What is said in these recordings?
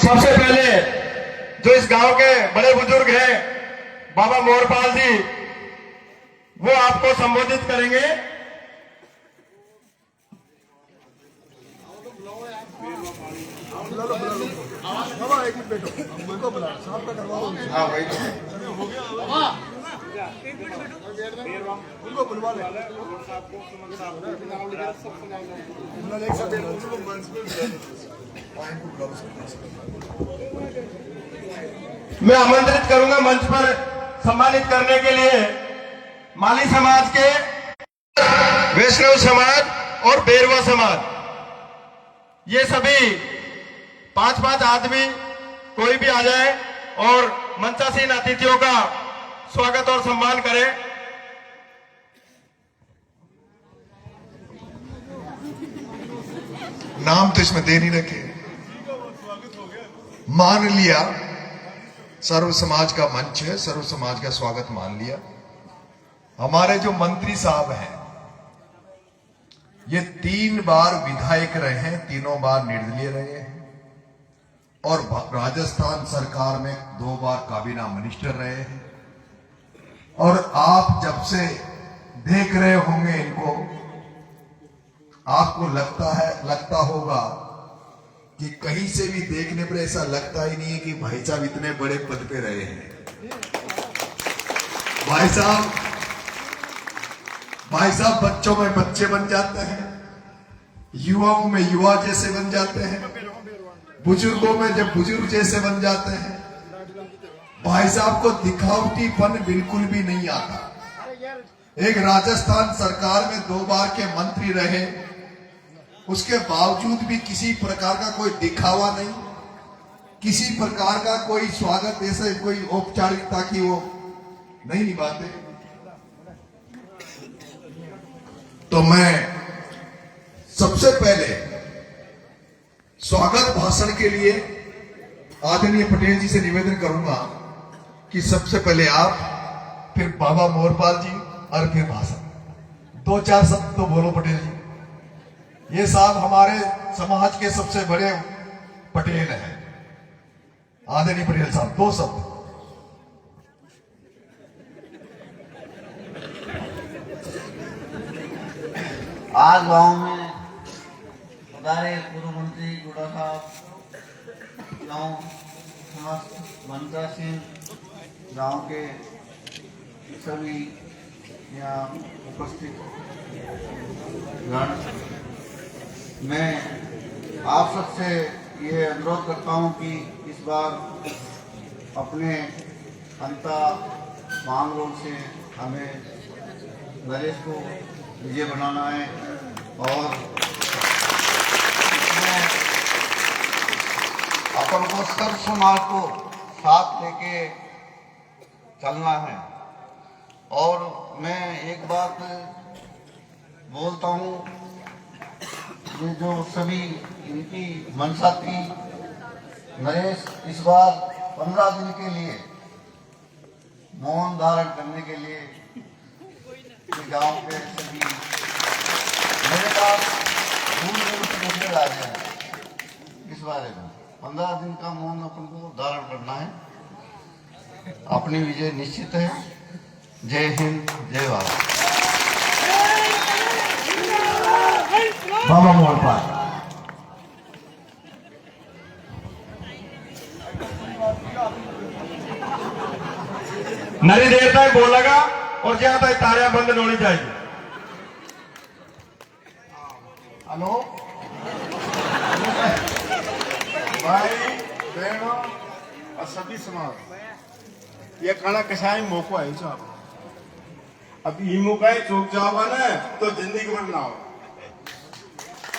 सबसे पहले जो इस गांव के बड़े बुजुर्ग हैं बाबा मोरपाल जी, वो आपको संबोधित करेंगे। हाँ भाई, उनको बुलवा ले। मैं आमंत्रित करूंगा मंच पर सम्मानित करने के लिए माली समाज के, वैष्णव समाज और बेरवा समाज, ये सभी 5-5 आदमी कोई भी आ जाए और मंचासीन अतिथियों का स्वागत और सम्मान करे। नाम तो इसमें दे नहीं रखे, मान लिया। सर्व समाज का मंच है, सर्व समाज का स्वागत मान लिया। हमारे जो मंत्री साहब हैं, ये 3 बार विधायक रहे हैं, तीनों बार निर्दलीय रहे हैं और राजस्थान सरकार में 2 बार काबीना मिनिस्टर रहे हैं। और आप जब से देख रहे होंगे इनको, आपको लगता होगा कि कहीं से भी देखने पर ऐसा लगता ही नहीं है कि भाई साहब इतने बड़े पद पे रहे हैं। भाई साहब बच्चों में बच्चे बन जाते हैं, युवाओं में युवा जैसे बन जाते हैं, बुजुर्गों में जब बुजुर्ग जैसे बन जाते हैं। भाई साहब को दिखावटीपन बिल्कुल भी नहीं आता। एक राजस्थान सरकार में 2 बार के मंत्री रहे, उसके बावजूद भी किसी प्रकार का कोई दिखावा नहीं, किसी प्रकार का कोई स्वागत, ऐसे कोई औपचारिकता की वो नहीं निभाते। तो मैं सबसे पहले स्वागत भाषण के लिए आदरणीय पटेल जी से निवेदन करूंगा कि सबसे पहले आप, फिर बाबा मोरपाल जी और फिर भाषण। 2-4 शब्द तो बोलो पटेल जी। ये साहब हमारे समाज के सबसे बड़े पटेल हैं, आदरणीय पटेल साहब, 2 शब्द। आज गांव में हमारे पूर्व मंत्री गुड़ा साहब, गांव समस्त मनता सिंह, गांव के सभी यहाँ उपस्थित गण, मैं आप सबसे ये अनुरोध करता हूँ कि इस बार अपने अंता मांगरोल से हमें नरेश को विजय बनाना है और अपन को सर्व समाज को साथ लेके चलना है। और मैं एक बात बोलता हूँ, ये जो सभी इनकी मंशा थी, नरेश इस बार 15 दिन के लिए मौन धारण करने के लिए गांव के सभी मेरे पास दूर से नजर आ गए हैं इस बारे में। 15 दिन का मौन अपन को धारण करना है। अपनी विजय निश्चित है। जय हिंद, जय भारत। बाबा मोरपाल। नरी देर तक बोलेगा और जहां तक तारियां बंद नहीं होनी चाहिए। हेलो भाई बहनों और सभी समाज, ये खाना कसाई मौको है साहब। अब ये मौका है चौक जाओगा ना तो जिंदगी भर ना हो।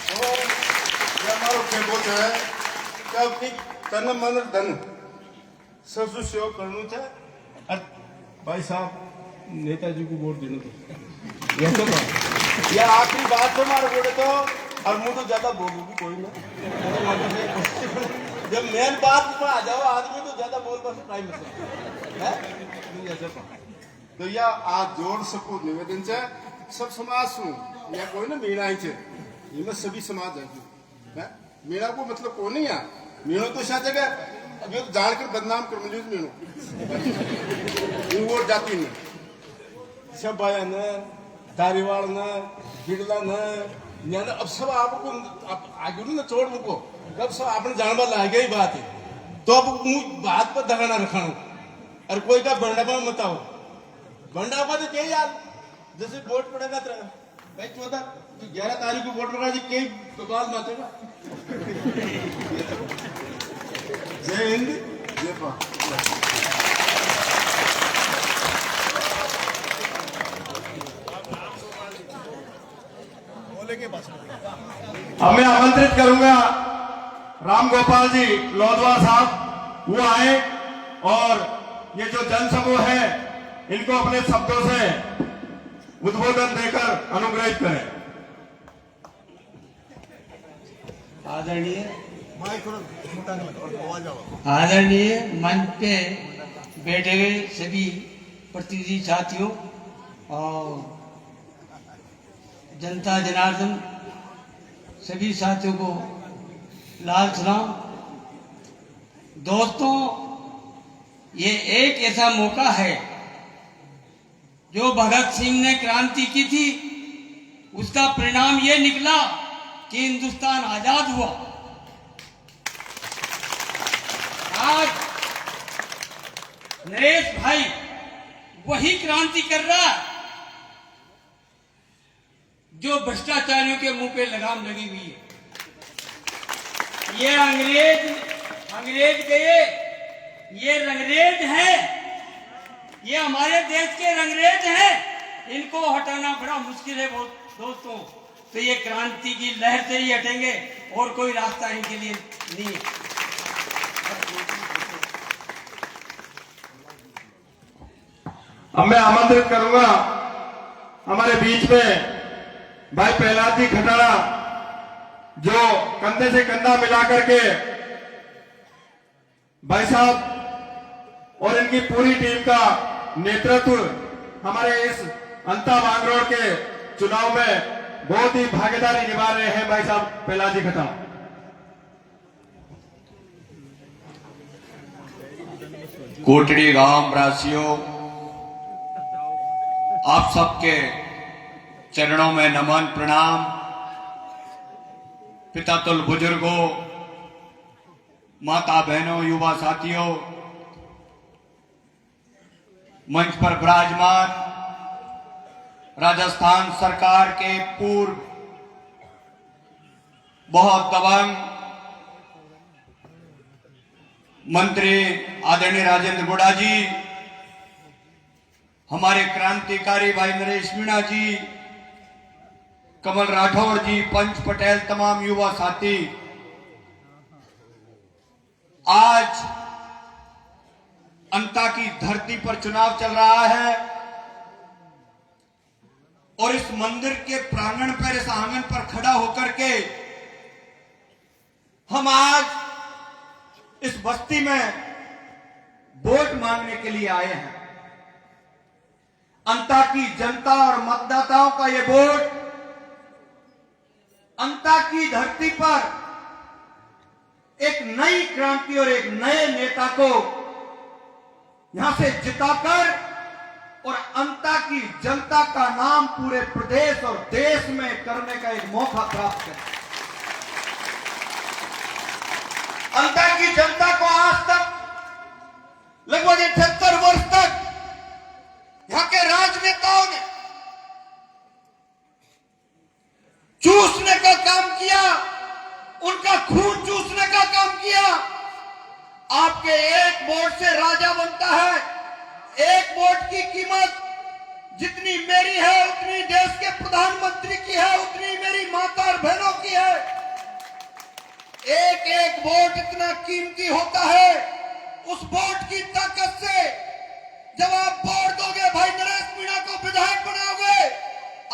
तो ये हमारा खेबोत है कि अपनी तन मन धन सब सेवा करना चाहिए। भाई साहब नेताजी को वोट देना तो ये तो ये आखिरी बात है हमारे बोले तो, और मुझे तो ज्यादा बोलूंगी कोई ना। जब मेन बात पर आ जाओ आदमी तो ज्यादा बोल बस टाइम है तो यह आज जोड़ सको निवेदन से सब समाज सु या कोई ना मेरा ही ये में सभी समाज है। मेरा को मतलब को नहीं है मीणो तो शायद जगह अब ये तो जानकर बदनाम कर मुझे मीणो ये वोट जाती नहीं सब आया न दारीवाल न बिगला न यानी अब सब आपको आगे ना छोड़ मुको अब सब आपने जानवर ला गई बात है तो अब बात पर दगाना रखा और कोई का बंडा पर मत आओ बंडा पर तो क्या यार जैसे वोट पड़ेगा तो भाई 11 तारीख को वोट पड़ा जी कई बवाल मातेगा जय हिंद जय भारत। अब मैं आमंत्रित करूंगा राम गोपाल जी लोधवा साहब, वो आए और ये जो जनसमूह है इनको अपने शब्दों से उद्बोधन देकर अनुग्रहित करें। आदरणीय मंच पे बैठे हुए सभी प्रतिनिधि साथियों और जनता जनार्दन सभी साथियों को लाल सलाम। दोस्तों, ये एक ऐसा मौका है जो भगत सिंह ने क्रांति की थी, उसका परिणाम ये निकला कि हिंदुस्तान आजाद हुआ। आज नरेश भाई वही क्रांति कर रहा है जो भ्रष्टाचारियों के मुंह पे लगाम लगी हुई है। ये अंग्रेज गए, ये रंगरेज हैं, ये हमारे देश के रंगरेज हैं, इनको हटाना बड़ा मुश्किल है दोस्तों। तो ये क्रांति की लहर से ही हटेंगे और कोई रास्ता इनके लिए नहीं है। अब मैं आमंत्रित करूंगा हमारे बीच में भाई प्रहलाद जी खटारा, जो कंधे से कंधा मिला करके भाई साहब और इनकी पूरी टीम का नेतृत्व हमारे इस अंता मांगरोड़ के चुनाव में बहुत ही भागीदारी निभा रहे हैं भाई साहब प्रहलाद जी खटारा। कोटड़ी गांव वासियों, आप सबके चरणों में नमन प्रणाम। पिता तुल बुजुर्गों, माता बहनों, युवा साथियों, मंच पर विराजमान राजस्थान सरकार के पूर्व बहुत दबंग मंत्री आदरणीय राजेंद्र गुड़ा जी, हमारे क्रांतिकारी भाई नरेश मीणा जी, कमल राठौर जी, पंच पटेल, तमाम युवा साथी, आज अंता की धरती पर चुनाव चल रहा है और इस मंदिर के प्रांगण पर, इस आंगन पर खड़ा होकर के हम आज इस बस्ती में वोट मांगने के लिए आए हैं। अंता की जनता और मतदाताओं का ये वोट अंता की धरती पर एक नई क्रांति और एक नए नेता को यहां से जिताकर और अंता की जनता का नाम पूरे प्रदेश और देश में करने का एक मौका प्राप्त करें। अंता की जनता को आज तक लगभग 78 वर्ष तक यहां के राजनेताओं ने चूसने का काम किया, उनका खून चूसने का काम किया। आपके एक वोट से राजा बनता है। एक वोट की कीमत जितनी मेरी है उतनी देश के प्रधानमंत्री की है, उतनी मेरी माता और बहनों की है। एक एक वोट इतना कीमती होता है। उस वोट की ताकत से जब आप वोट दोगे, भाई नरेश मीणा को विधायक बनाओगे,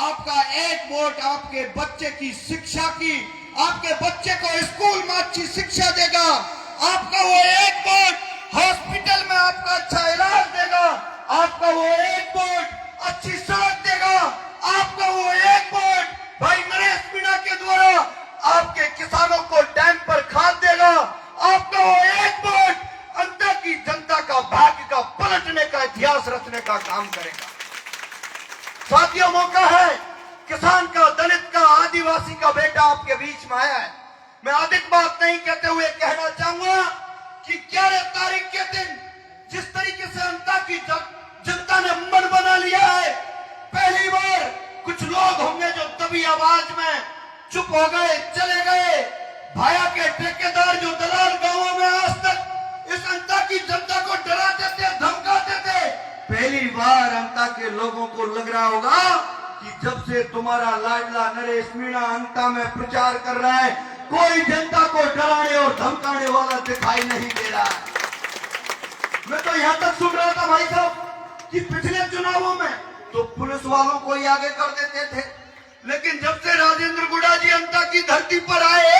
आपका एक वोट आपके बच्चे की शिक्षा की, आपके बच्चे को स्कूल में अच्छी शिक्षा देगा। आपका वो एक वोट हॉस्पिटल में आपका अच्छा इलाज देगा। आपका वो एक वोट अच्छी सड़क देगा। आपका वो एक वोट भाई नरेश मीणा के द्वारा आपके किसानों को टाइम पर खाद देगा। आप करने का काम करेगा। साथियों, मौका है, किसान का, दलित का, आदिवासी का बेटा आपके बीच में आया है। मैं अधिक बात नहीं कहते हुए कहना चाहूंगा कि 11 तारीख के दिन जिस तरीके से अंता की जनता ने मन बना लिया है, पहली बार कुछ लोग होंगे जो तभी आवाज में चुप हो गए, चले गए। भाया के ठेकेदार जो दलाल गांवों में आज तक इस अंता की जनता को डराते थे, धमकाते थे, पहली बार अंता के लोगों को लग रहा होगा कि जब से तुम्हारा लाडला नरेश मीणा अंता में प्रचार कर रहा है, कोई जनता को डराने और धमकाने वाला दिखाई नहीं दे रहा। मैं तो यहां तक सुन रहा था भाई साहब कि पिछले चुनावों में तो पुलिस वालों को ही आगे कर देते थे, लेकिन जब से राजेंद्र गुड़ा जी अंता की धरती पर आए,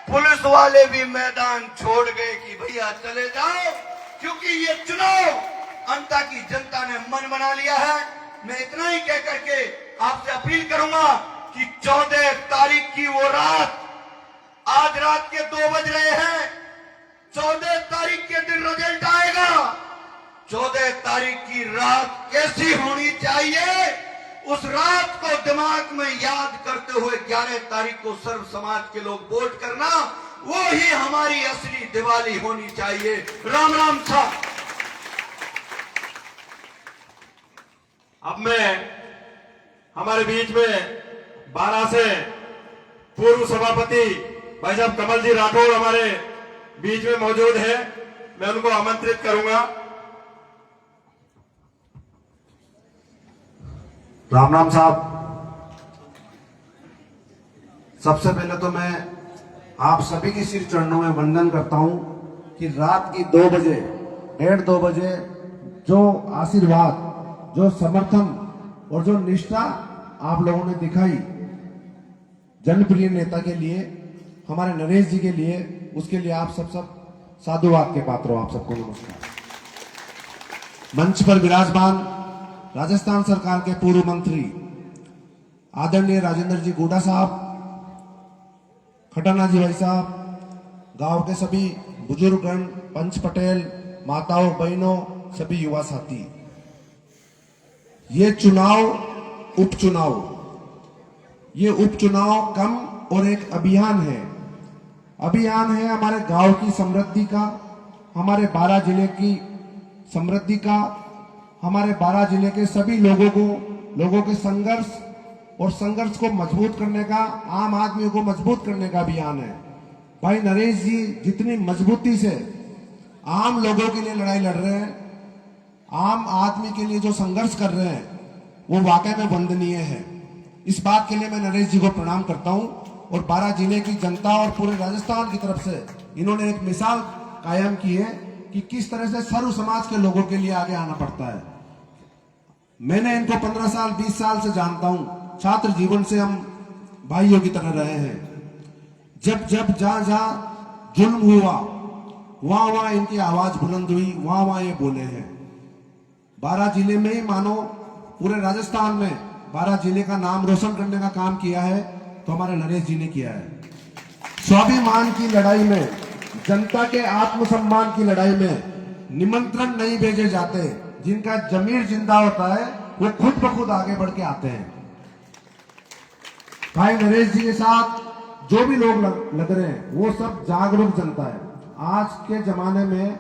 पुलिस वाले भी मैदान छोड़ गए कि भैया चले जाओ, क्योंकि ये चुनाव अंता की जनता ने मन बना लिया है। मैं इतना ही कह करके आपसे अपील करूंगा कि 14 तारीख की वो रात, आज रात के 2 बज रहे हैं, 14 तारीख के दिन रिजल्ट आएगा। 14 तारीख की रात कैसी होनी चाहिए, उस रात को दिमाग में याद करते हुए 11 तारीख को सर्व समाज के लोग वोट करना, वो ही हमारी असली दिवाली होनी चाहिए। राम राम साहब। अब मैं हमारे बीच में 12 से पूर्व सभापति भाई साहब कमल जी राठौर हमारे बीच में मौजूद है, मैं उनको आमंत्रित करूंगा। राम राम साहब, सबसे पहले तो मैं आप सभी के सिर चरणों में वंदन करता हूं कि रात की 2 बजे, 1:30 बजे जो आशीर्वाद, जो समर्थन और जो निष्ठा आप लोगों ने दिखाई जनप्रिय नेता के लिए, हमारे नरेश जी के लिए, उसके लिए आप सब साधुवाद के पात्र हो। आप सबको नमस्कार। मंच पर विराजमान राजस्थान सरकार के पूर्व मंत्री आदरणीय राजेंद्र जी गुड़ा साहब, खटाना जी भाई साहब, गांव के सभी बुजुर्गगण, पंच पटेल, माताओं, बहनों, सभी युवा साथी, ये चुनाव, उपचुनाव, ये उपचुनाव कम और एक अभियान है। अभियान है हमारे गांव की समृद्धि का, हमारे 12 जिले की समृद्धि का, हमारे 12 जिले के सभी लोगों के संघर्ष और संघर्ष को मजबूत करने का, आम आदमी को मजबूत करने का अभियान है। भाई नरेश जी जितनी मजबूती से आम लोगों के लिए लड़ाई लड़ रहे हैं, आम आदमी के लिए जो संघर्ष कर रहे हैं, वो वाकई में वंदनीय है। इस बात के लिए मैं नरेश जी को प्रणाम करता हूं और 12 जिले की जनता और पूरे राजस्थान की तरफ से इन्होंने एक मिसाल कायम की है कि किस तरह से सर्व समाज के लोगों के लिए आगे आना पड़ता है। मैंने इनको 15 साल 20 साल से जानता हूं, छात्र जीवन से हम भाइयों की तरह रहे हैं। जब जब जहां जहां जुल्म हुआ, वहां वहां इनकी आवाज बुलंद हुई, वहां वहां ये बोले हैं। 12 जिले में ही मानो पूरे राजस्थान में 12 जिले का नाम रोशन करने का काम किया है तो हमारे नरेश जी ने किया है। स्वाभिमान की लड़ाई में, जनता के आत्मसम्मान की लड़ाई में निमंत्रण नहीं भेजे जाते, जिनका जमीर जिंदा होता है वो खुद ब खुद आगे बढ़ के आते हैं। भाई नरेश जी के साथ जो भी लोग लग रहे हैं वो सब जागरूक जनता है। आज के जमाने में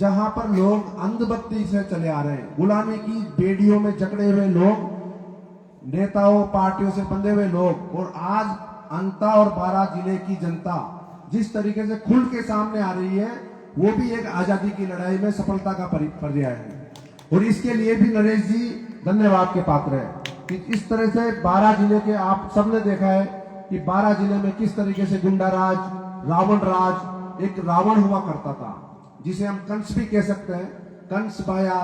जहां पर लोग अंधभक्ति से चले आ रहे हैं, गुलामी की बेड़ियों में जकड़े हुए लोग, नेताओं पार्टियों से बंधे हुए लोग, और आज अंता और 12 जिले की जनता जिस तरीके से खुल के सामने आ रही है, वो भी एक आजादी की लड़ाई में सफलता का पर्याय है। और इसके लिए भी नरेश जी धन्यवाद के पात्र है कि इस तरह से 12 जिले के, आप सबने देखा है कि 12 जिले में किस तरीके से गुंडा राज, रावण राज, एक रावण हुआ करता था जिसे हम कंस भी कह सकते हैं, कंस भाया,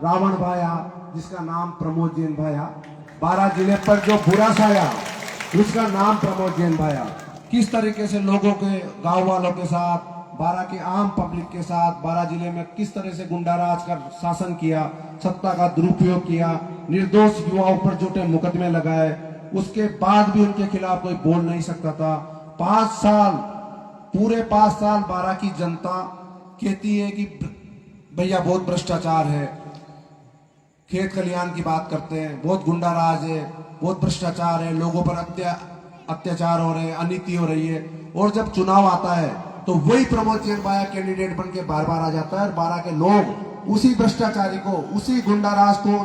रावण भाया, जिसका नाम प्रमोद जैन भाया। 12 जिले पर जो बुरा छाया उसका नाम प्रमोद जैन भाया। किस तरीके से लोगों के, गांव वालों के साथ, 12 के आम पब्लिक के साथ 12 जिले में किस तरह से गुंडाराज का शासन किया, सत्ता का दुरुपयोग किया, निर्दोष युवाओं पर झूठे मुकदमे लगाए, उसके बाद भी उनके खिलाफ कोई बोल नहीं सकता था। 5 साल, पूरे 5 साल 12 की जनता कहती है कि भैया बहुत भ्रष्टाचार है, खेत खलिहान की बात करते हैं, बहुत गुंडा राज है, बहुत भ्रष्टाचार है, लोगों पर अत्याचार हो रहे हैं, अनीति हो रही है। और जब चुनाव आता है तो वही प्रमोद चेन बाया कैंडिडेट बन के बार बार आ जाता है और बारह के लोग उसी भ्रष्टाचारी को, उसी गुंडा राज को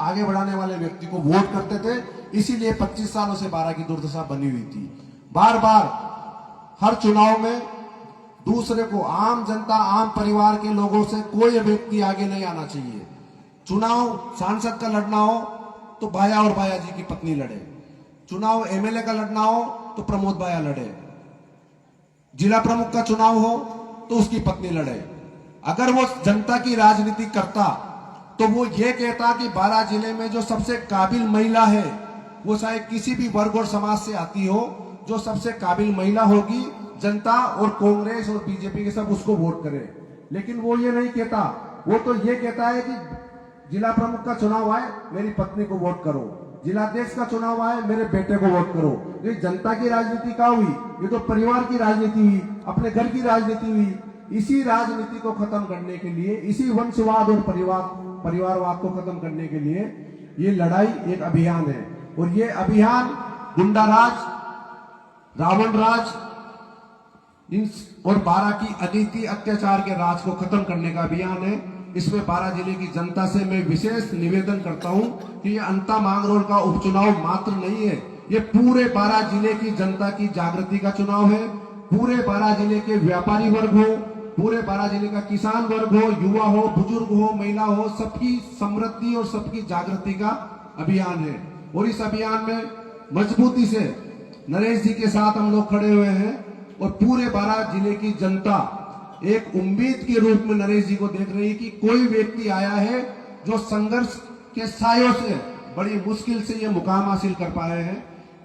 आगे बढ़ाने वाले व्यक्ति को वोट करते थे। इसीलिए 25 सालों से बारह की दुर्दशा बनी हुई थी। बार बार हर चुनाव में दूसरे को, आम जनता, आम परिवार के लोगों से कोई व्यक्ति आगे नहीं आना चाहिए। चुनाव सांसद का लड़ना हो तो बाया और बाया जी की पत्नी लड़े, चुनाव एमएलए का लड़ना हो तो प्रमोद बाया लड़े, जिला प्रमुख का चुनाव हो तो उसकी पत्नी लड़े। अगर वो जनता की राजनीति करता तो वो ये कहता कि बारां जिले में जो सबसे काबिल महिला है, वो चाहे किसी भी वर्ग और समाज से आती हो, जो सबसे काबिल महिला होगी, जनता और कांग्रेस और बीजेपी के सब उसको वोट करें। लेकिन वो ये नहीं कहता, वो तो ये कहता है कि जिला प्रमुख का चुनाव आए मेरी पत्नी को वोट करो, जिलाध्यक्ष का चुनाव आए मेरे बेटे को वोट करो। ये जनता की राजनीति क्या हुई? ये तो परिवार की राजनीति हुई, अपने घर की राजनीति हुई। इसी राजनीति को खत्म करने के लिए, इसी वंशवाद और परिवारवाद को खत्म करने के लिए ये लड़ाई एक अभियान है। और ये अभियान गुंडा राज, रावण राज और बारां की अनीति, अत्याचार के राज को खत्म करने का अभियान है। इसमें बारां जिले की जनता से मैं विशेष निवेदन करता हूं कि ये अंता मांगरोल का उपचुनाव मात्र नहीं है, ये पूरे बारां जिले की जनता की जागृति का चुनाव है। पूरे बारां जिले के व्यापारी वर्ग हो, पूरे बारां जिले का किसान वर्ग हो, युवा हो, बुजुर्ग हो, महिला हो, सबकी समृद्धि और सबकी जागृति का अभियान है। और इस अभियान में मजबूती से नरेश जी के साथ हम लोग खड़े हुए हैं और पूरे बारां जिले की जनता एक उम्मीद के रूप में नरेश जी को देख रही है कि कोई व्यक्ति आया है जो संघर्ष के सायों से बड़ी मुश्किल से ये मुकाम हासिल कर पाए हैं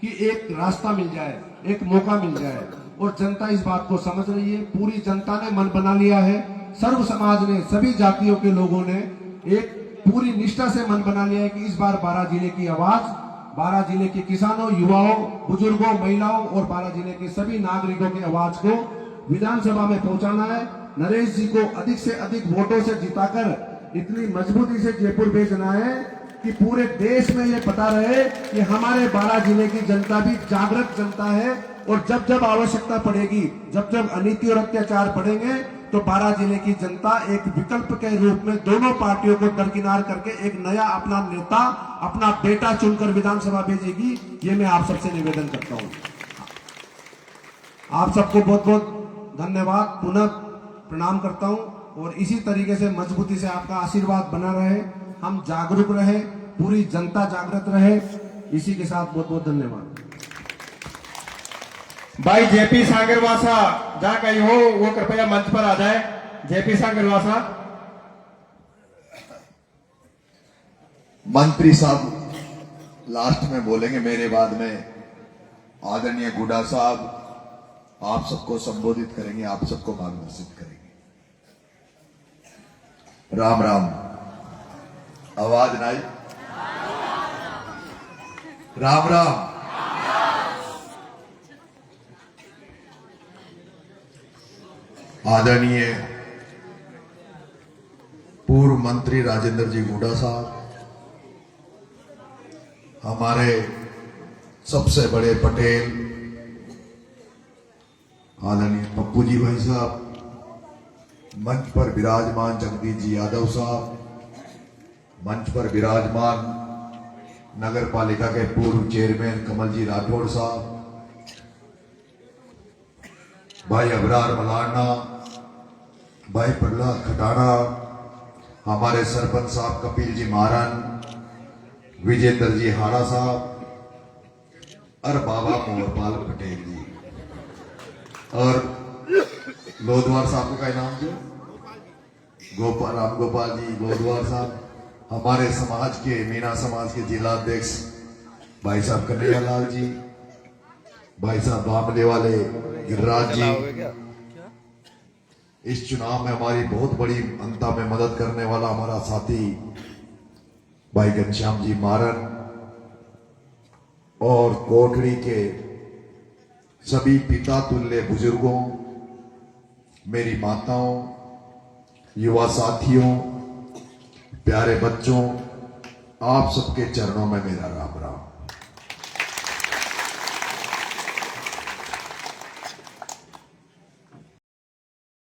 कि एक रास्ता मिल जाए, एक मौका मिल जाए। और जनता इस बात को समझ रही है, पूरी जनता ने मन बना लिया है, सर्व समाज ने, सभी जातियों के लोगों ने एक पूरी निष्ठा से मन बना लिया है कि इस बार बारां जिले की आवाज, बारां जिले के किसानों, युवाओं, बुजुर्गों, महिलाओं और बारां जिले के सभी नागरिकों की आवाज को विधानसभा में पहुंचाना है। नरेश जी को अधिक से अधिक वोटों से जिताकर इतनी मजबूती से जयपुर भेजना है कि पूरे देश में ये पता रहे कि हमारे बारां जिले की जनता भी जागृत जनता है। और जब जब आवश्यकता पड़ेगी, जब जब अनीति और अत्याचार बढ़ेंगे, तो बारां जिले की जनता एक विकल्प के रूप में दोनों पार्टियों को दरकिनार करके एक नया अपना नेता, अपना बेटा चुनकर विधानसभा भेजेगी। ये मैं आप सबसे निवेदन करता हूं। आप सबको बहुत बहुत धन्यवाद, पुनः प्रणाम करता हूं। और इसी तरीके से मजबूती से आपका आशीर्वाद बना रहे, हम जागरूक रहे, पूरी जनता जागृत रहे। इसी के साथ बहुत बहुत धन्यवाद। भाई जेपी सांगरवासा जहां कहीं हो वो कृपया मंच पर आ जाए। जेपी सांगरवासा। मंत्री साहब लास्ट में बोलेंगे, मेरे बाद में आदरणीय गुडा साहब आप सबको संबोधित करेंगे, आप सबको मार्गदर्शित करेंगे। राम राम। आवाज नहीं? राम राम। आदरणीय पूर्व मंत्री राजेंद्र जी गुडा साहब, हमारे सबसे बड़े पटेल आदरणीय पप्पू जी भाई साहब, मंच पर विराजमान जगदीश जी यादव साहब, मंच पर विराजमान नगर पालिका के पूर्व चेयरमैन कमल जी राठौड़ साहब, भाई अबरार मलाना, भाई प्रहलाद खटाना, हमारे सरपंच साहब कपिल जी मारन, विजेंद्र जी हाड़ा साहब और बाबा मोहरपाल पटेल जी और लोधवार साहब का इनाम जो गोपाल राम गोपाल जी लोधवार साहब, हमारे समाज के, मीना समाज के जिलाध्यक्ष भाई साहब कन्हैयालाल जी, भाई साहब बामले वाले गिरिराज जी। इस चुनाव में हमारी बहुत बड़ी अंता में मदद करने वाला हमारा साथी भाई घनश्याम जी मारन और कोटड़ी के सभी पिता तुल्य बुजुर्गों, मेरी माताओं, युवा साथियों, प्यारे बच्चों, आप सबके चरणों में मेरा राम राम।